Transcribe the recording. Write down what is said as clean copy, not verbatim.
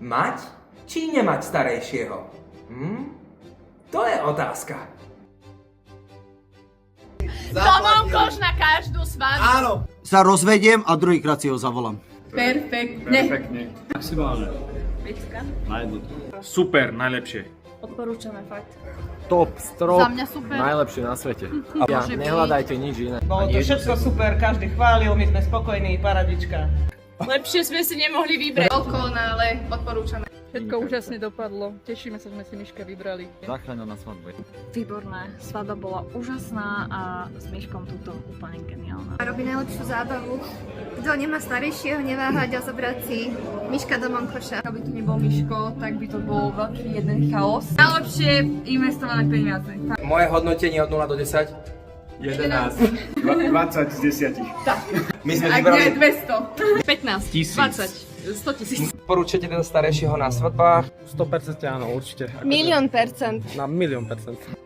Mať či nemať starejšieho? To je otázka. Domov koš na každú svadbu. Áno. Sa rozvediem a druhýkrát si ho zavolám. Perfektne. Maximálne. Pecka. Na jednotku. Super, najlepšie. Odporúčame fakt. Top, strop, Za mňa super. najlepšie na svete. Ja, Môže byť. nehľadajte nič iné. Bolo to všetko super, každý chválil, my sme spokojní, paradička. Lepšie sme si nemohli vybrať. Dokonale, odporúčame. Všetko úžasne dopadlo. Tešíme sa, že sme si Miška vybrali. Zachránil na svadbe. Výborné. Svadba bola úžasná a s Miškom túto úplne geniálna. Robí najlepšiu zábavu. Kto nemá starejšieho, neváhať a zobrať si Miška do Monkoša. Aby tu nebol Miško, tak by to bol veľký jeden chaos. Najlepšie investované peniaze. Moje hodnotenie od 0 do 10? 11. 20 z 10. My sme Ak vybrali... nie 200. 15. 1000. 20. 100 000. Porúčate teda starejšieho na svadbách? 100% áno, určite. 1 000 000%. Na 1 000 000%.